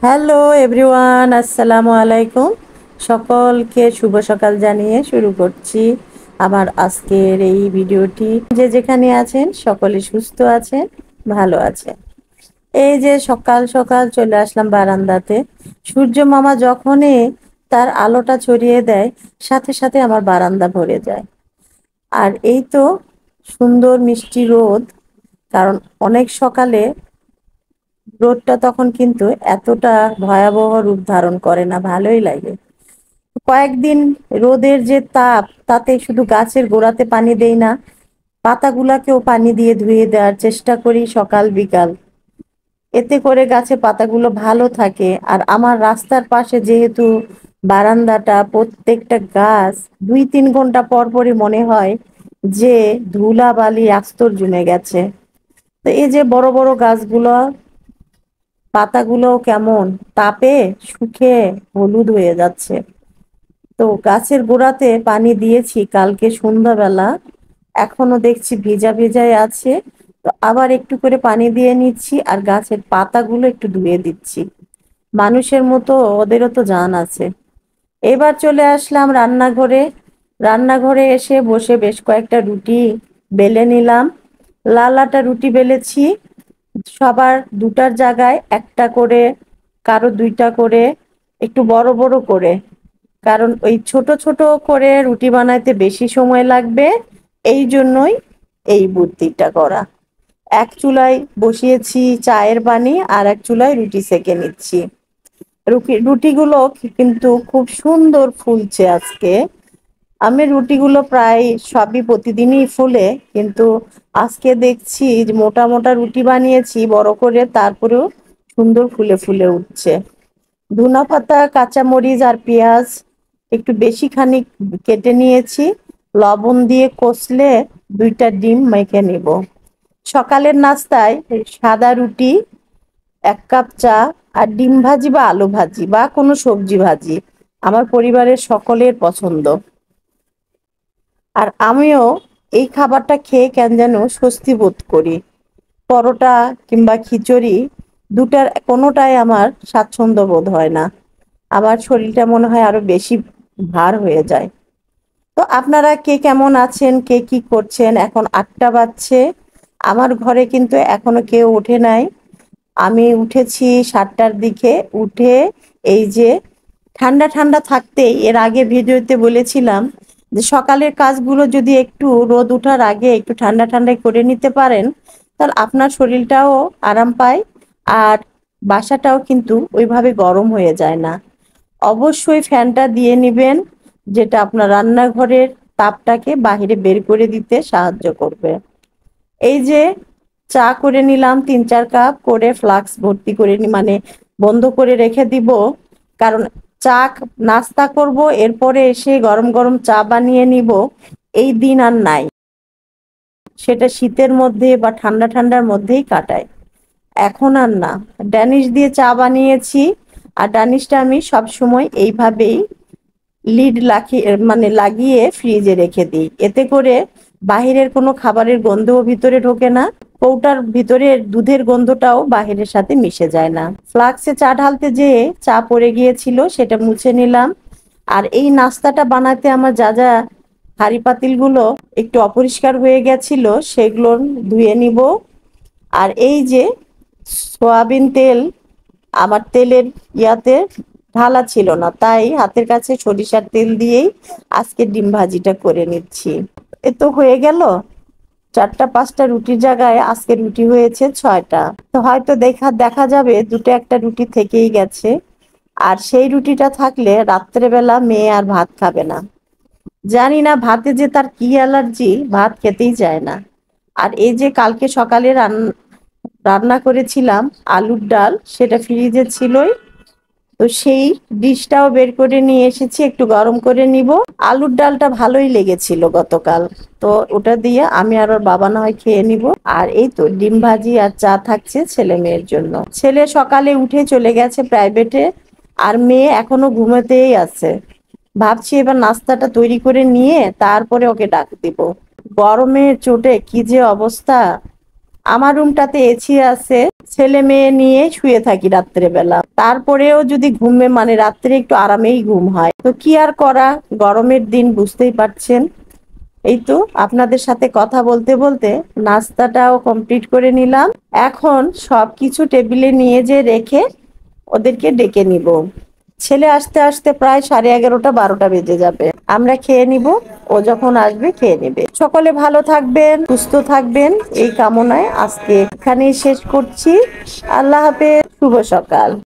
Hello everyone, আসসালামু আলাইকুম। সকলকে শুভ সকাল জানিয়ে শুরু করছি আমার আজকের এই ভিডিওটি। যে যেখানে আছেন সকলে সুস্থ আছেন, ভালো আছেন। এই যে সকাল সকাল চলে আসলাম বারান্দাতে। সূর্য মামা যখনই তার আলোটা ছড়িয়ে দেয়, সাথে সাথে আমার বারান্দা ভরে যায়। আর এই তো সুন্দর মিষ্টি রোদ, কারণ অনেক সকালে রোদটা তখন কিন্তু এতটা ভয়াবহ রূপ ধারণ করে না, ভালোই লাগে। কয়েকদিন রোদের যে তাপ, তাতে শুধু গাছের গোড়াতে পানি দেই না, পাতাগুলাকেও পানি দিয়ে ধুয়ে দেওয়ার চেষ্টা করি সকাল বিকাল। এতে করে গাছে পাতাগুলো ভালো থাকে। আর আমার রাস্তার পাশে যেহেতু বারান্দাটা, প্রত্যেকটা গাছ 2-3 ঘন্টা পর পরই মনে হয় যে ধুলা বালি আস্তর জমে গেছে। তো এই যে বড় বড় গাছগুলো, পাতাগুলো কেমন তাপে শুকিয়ে হলুদ হয়ে যাচ্ছে। তো গাছের গোড়াতে পানি দিয়েছি কালকে সন্ধ্যাবেলা, এখনো দেখছি ভিজা ভিজাই আছে। তো আবার একটু করে পানি দিয়ে নিচ্ছি, আর গাছের পাতাগুলো একটু ধুয়ে দিচ্ছি। মানুষের মতো ওদেরও তো জান আছে। এবার চলে আসলাম রান্নাঘরে। রান্নাঘরে এসে বসে বেশ কয়েকটা রুটি বেলে নিলাম। লালাটা রুটি বেলেছি, সবার দুটার জায়গায় একটা করে, কারো দুইটা করে, একটু বড় বড় করে। কারণ ওই ছোট ছোট করে রুটি বানাইতে বেশি সময় লাগবে, এই জন্যই এই বুদ্ধিটা করা। এক চুলায় বসিয়েছি চায়ের পানি, আর এক চুলায় রুটি সেকে নিচ্ছি। রুটিগুলো কিন্তু খুব সুন্দর ফুলছে আজকে। আমি রুটিগুলো প্রায় সবই প্রতিদিনই ফুলে, কিন্তু আজকে দেখছি যে মোটা মোটা রুটি বানিয়েছি বড় করে, তারপরেও সুন্দর ফুলে ফুলে উঠছে। ধনা পাতা, কাঁচামরিচ আর পেঁয়াজ একটু বেশি খানিক কেটে নিয়েছি, লবণ দিয়ে কষলে দুইটা ডিম মেখে নিব। সকালের নাস্তায় সাদা রুটি, 1 কাপ চা, আর ডিম ভাজি বা আলু ভাজি বা কোনো সবজি ভাজি আমার পরিবারের সকলের পছন্দ। আর আমিও এই খাবারটা খেয়ে কেন যেন স্বস্তি বোধ করি। পরোটা কিংবা খিচুড়ি, দুটার কোনোটাই আমার স্বাচ্ছন্দ্য বোধ হয় না। আমার শরীরটা মনে হয় আরো বেশি ভার হয়ে যায়। তো আপনারা কে কেমন আছেন, কে কি করছেন? এখন 8টা বাজছে, আমার ঘরে কিন্তু এখনো কেউ ওঠে নাই। আমি উঠেছি 7টার দিকে। উঠে এই যে ঠান্ডা ঠান্ডা থাকতেই, এর আগে ভিডিওতে বলেছিলাম যে সকালের কাজগুলো যদি একটু রোদ ওঠার আগে একটু ঠান্ডা ঠান্ডায় করে নিতে পারেন, তাহলে আপনার শরীরটাও আরাম পায়, আর বাসাটাও কিন্তু ওইভাবে গরম হয়ে যায় না। অবশ্যই ফ্যানটা দিয়ে নিবেন, যেটা আপনার রান্নাঘরের তাপটাকে বাহিরে বের করে দিতে সাহায্য করবে। এই যে চা করে নিলাম 3-4 কাপ করে, ফ্লাক্স ভর্তি করে মানে বন্ধ করে রেখে দিব। কারণ চা নাস্তা করব, এরপরে এসে গরম গরম চা বানিয়ে নিব, এই দিন আর নাই। সেটা শীতের মধ্যে বা ঠান্ডা ঠান্ডার মধ্যেই কাটায়, এখন আর না। ড্যানিশ দিয়ে চা বানিয়েছি, আর ড্যানিশটা আমি সব সময় এইভাবেই লিড লাগিয়ে ফ্রিজে রেখে দিই। এতে করে বাহিরের কোনো খাবারের গন্ধও ভিতরে ঢোকে না, কৌটার ভিতরের দুধের গন্ধটাও বাহিরের সাথে মিশে যায় না। ফ্লাক্সে চা ঢালতে যেয়ে চা পড়ে গিয়েছিল, সেটা মুছে নিলাম। আর এই নাস্তাটা বানাতে আমার যা যা হাঁড়ি পাতিলগুলো একটু অপরিষ্কার হয়ে গেছিল, সেগুলো ধুয়ে নিব। আর এই যে সয়াবিন তেল, আমার তেলের ইয়াতে ঢালা ছিল না, তাই হাতের কাছে সরিষার তেল দিয়েই আজকে ডিম ভাজিটা করে নিচ্ছি। এ তো হয়ে গেল 4টা 5টা রুটির জায়গায় আজকে রুটি হয়েছে 6টা। তো হয়তো দেখা দেখা যাবে দুটো একটা রুটি থেকেই গেছে। আর সেই রুটিটা থাকলে রাত্রেবেলা মেয়ে আর ভাত খাবে না। জানি না ভাতে যে তার কি অ্যালার্জি, ভাত খেতেই চায় না। আর এই যে কালকে সকালে রান্না করেছিলাম আলুর ডাল, সেটা ফ্রিজে ছিলই। তো সেই ডিশটাও বের করে নিয়ে এসেছি, একটু গরম করে নিব। আলুর ডালটা ভালোই লেগেছিল গতকাল, তো ওটা দিয়ে আমি আর ওর বাবা না হয় খেয়ে নিব। আর এই তো ডিম ভাজি আর চা থাকছে ছেলে মেয়ের জন্য। ছেলে সকালে উঠে চলে গেছে প্রাইভেটে, আর মেয়ে এখনো ঘুমাতেই আছে। ভাবছি এবার নাস্তাটা তৈরি করে নিয়ে তারপরে ওকে ডাক দিব। গরমের চোটে কি যে অবস্থা, আমার রুমটাতে এসি আছে, ছেলে মেয়ে নিয়ে শুয়ে থাকি রাত্রে বেলা। তারপরেও যদি ঘুমে মানে রাত্রে একটু আরামেই ঘুম হয়, তো কি আর করা, গরমের দিন বুঝতেই পারছেন। এই তো আপনাদের সাথে কথা বলতে বলতে নাস্তাটাও কমপ্লিট করে নিলাম। এখন সবকিছু টেবিলে নিয়ে যে রেখে ওদেরকে ডেকে নিব। ছেলে আসতে আসতে প্রায় 11:30 12টা বেজে যাবে। আমরা খেয়ে নিব, ও যখন আসবে খেয়ে নেবে। সকলে ভালো থাকবেন, সুস্থ থাকবেন, এই কামনায় আজকে এখানেই শেষ করছি। আল্লাহ হাফেজ, শুভ সকাল।